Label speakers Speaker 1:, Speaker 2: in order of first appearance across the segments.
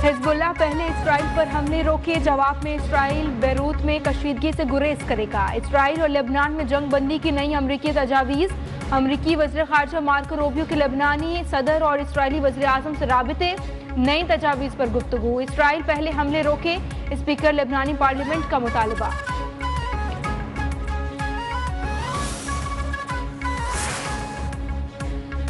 Speaker 1: Hezbollah पहले Israel पर हमले रोके, जवाब में इसराइल बैरूत में कशीदगी से गुरेज करेगा। इसराइल और लेबनान में जंग बंदी की नई अमरीकी तजावीज़। अमरीकी वज़ीर ख़ारजा मार्को रूबियो के लेबनानी सदर और इसराइली वज़ीर आज़म से राबिते, नई तजावीज़ पर गुफ्तगू। इसराइल पहले हमले रोके, स्पीकर लेबनानी पार्लियामेंट का मुतालबा।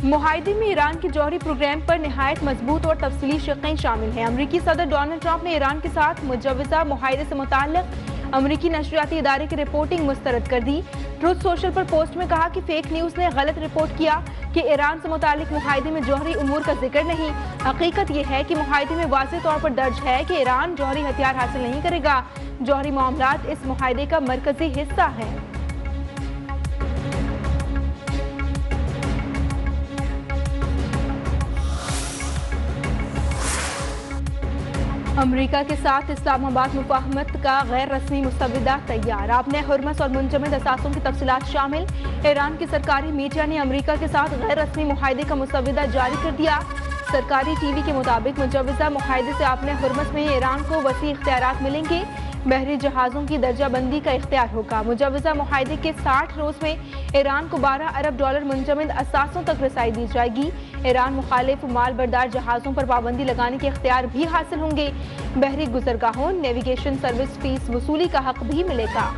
Speaker 1: मुआहदे में ईरान के जौहरी प्रोग्राम पर निहायत मजबूत और तफसीली शिक़ें शामिल हैं। अमरीकी सदर डोनाल्ड ट्रंप ने ईरान के साथ मुजव्वज़ा मुआहदे से मुताल्लिक़ अमरीकी नशरियाती इदारे की रिपोर्टिंग मुस्तरद कर दी। ट्रुथ सोशल पर पोस्ट में कहा कि फेक न्यूज़ ने गलत रिपोर्ट किया कि ईरान से मुताल्लिक़ मुआहदे में जौहरी उमूर का जिक्र नहीं। हकीकत यह है कि मुआहदे में वाज़ेह तौर पर दर्ज है कि ईरान जौहरी हथियार हासिल नहीं करेगा। जौहरी मामलात इस मुआहदे का मरकजी हिस्सा है। अमरीका के साथ इस्लामाबाद मुफाहमत का गैर रस्मी मुस्तविदा तैयार। आपने हुर्मस और मुंजमद असासों की तफसीलात शामिल। ईरान की सरकारी मीडिया ने अमरीका के साथ गैर रस्मी मुआहदे का मुस्तविदा जारी कर दिया। सरकारी टीवी के मुताबिक मुजव्वज़ा मुआहदे से आपने हुर्मस में ईरान को वसी इख्तियारात मिलेंगे। बहरी जहाज़ों की दर्जाबंदी का इख्तियार होगा। मुजव्वज़ा मुआहदे के 60 रोज़ में ईरान को $12 अरब मुंजमद असासों तक रसाई दी जाएगी। ईरान मुखालिफ माल बरदार जहाज़ों पर पाबंदी लगाने के इख्तियार भी हासिल होंगे। बहरी गुजरगाहों नेविगेशन सर्विस फीस वसूली का हक भी मिलेगा।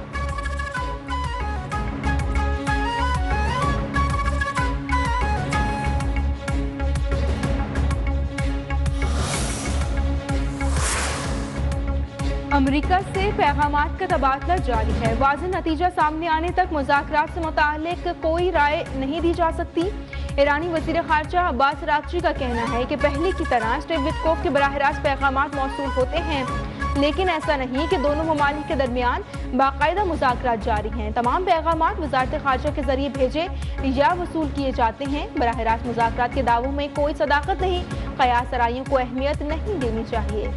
Speaker 1: अमरीका से पैगामात का तबादला जारी है। वाज़ेह नतीजा सामने आने तक मुज़ाकरात से मुताल्लिक़ कोई राय नहीं दी जा सकती। ईरानी वज़ीर ख़ारजा अब्बास अराग़ची का कहना है कि पहले की तरह स्टीव विटकोफ के बराह रास्त पैगामात मौसूल होते हैं, लेकिन ऐसा नहीं कि दोनों ममालिक के दरमियान बाकायदा मुज़ाकरात जारी हैं। तमाम पैगामात वज़ारत ख़ारजा के जरिए भेजे या वसूल किए जाते हैं। बराह रास्त मुज़ाकरात के दावों में कोई सदाकत नहीं। क़यास आराइयों को अहमियत नहीं देनी चाहिए।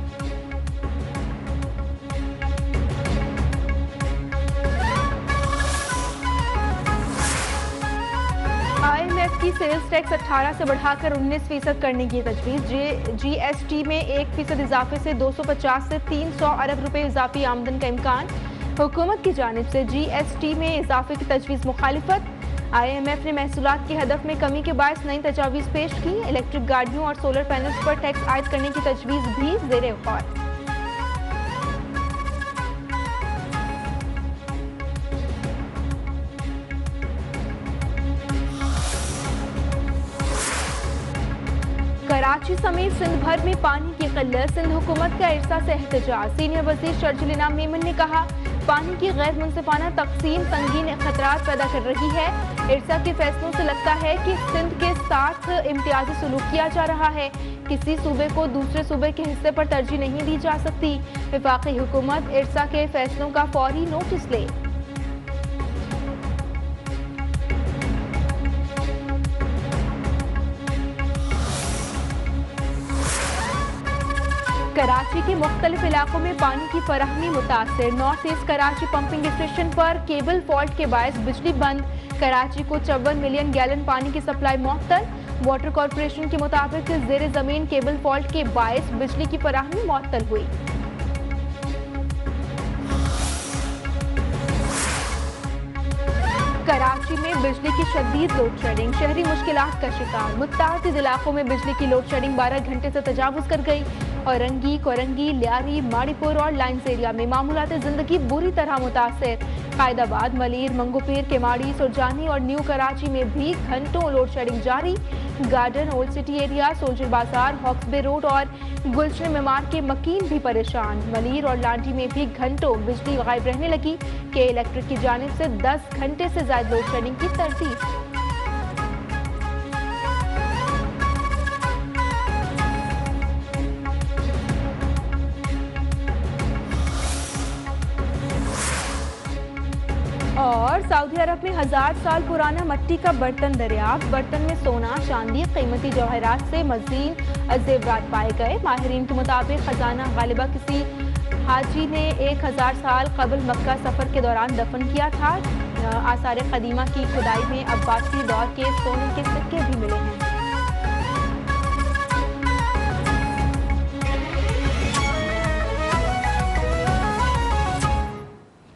Speaker 1: IMF की सेल्स टैक्स 18 से बढ़ाकर 19% करने की तजवीज़। GST में 1% इजाफे से 250 से 300 अरब रुपए इजाफी आमदन का इम्कान। हुकूमत की जानिब से GST में इजाफे की तजवीज़ मुखालिफत। IMF ने महसूलात के हदफ में कमी के बायस नई तजावीज़ पेश की। इलेक्ट्रिक गाड़ियों और सोलर पैनल्स पर टैक्स आयद करने की तजवीज़ भी ज़ेरे गौर। कराची समेत सिंध भर में पानी की किल्लत। सिंध हुकूमत का इरसा से एहतजाज। सीनियर वज़ीर शर्जील इनाम मेमन ने कहा, पानी की गैर मुनसिफाना तकसीम संगीन खतरात पैदा कर रही है। इरसा के फैसलों से लगता है कि सिंध के साथ इम्तियाजी सलूक किया जा रहा है। किसी सूबे को दूसरे सूबे के हिस्से पर तरजीह नहीं दी जा सकती। वफाकी हुकूमत इरसा के फैसलों का फौरी नोटिस ले। कराची के मुख्तलिफ इलाकों में पानी की फराहमी मुतासर। North east Karachi pumping station पर केबल फॉल्ट के बायस बिजली बंद। कराची को 54 मिलियन गैलन पानी की सप्लाई मुअत्तल। वाटर कॉरपोरेशन के मुताबिक ज़ेरे ज़मीन केबल फॉल्ट के बायस बिजली की फराहमी मुअत्तल हुई। कराची में बिजली की शदीद लोड शेडिंग। शहरी मुश्किलात का शिकार। मुत्तादिद इलाकों में बिजली की लोड शेडिंग 12 घंटे से तजावुज़ कर गई। औरंगी, कोरंगी, लियारी, माड़ीपुर और लाइन्स एरिया में मामूलात ज़िंदगी बुरी तरह मुतासर। कायदाबाद, मलीर, मंगोपीर, केमाड़ी, सुरजानी और न्यू कराची में भी घंटों लोड शेडिंग जारी। Garden, old city area, soldier बाजार, हॉक्सबे रोड और गुलशन मेमार के मकीन भी परेशान। मलीर और लांडी में भी घंटों बिजली गायब रहने लगी। के इलेक्ट्रिक की जानिब से 10 घंटे से ज्यादा लोड शेडिंग की तरतीब। और सऊदी अरब में 1000 साल पुराना मट्टी का बर्तन दरियाफ्त। बर्तन में सोना, चांदी, कीमती जवाहरात से मज़ीद ज़ेवरात पाए गए। माहिरीन के मुताबिक खजाना गालिबा किसी हाजी ने 1000 साल कबल मक्का सफ़र के दौरान दफन किया था। आसार कदीमा की खुदाई में अब्बासी दौर के सोने के सिक्के भी मिले हैं।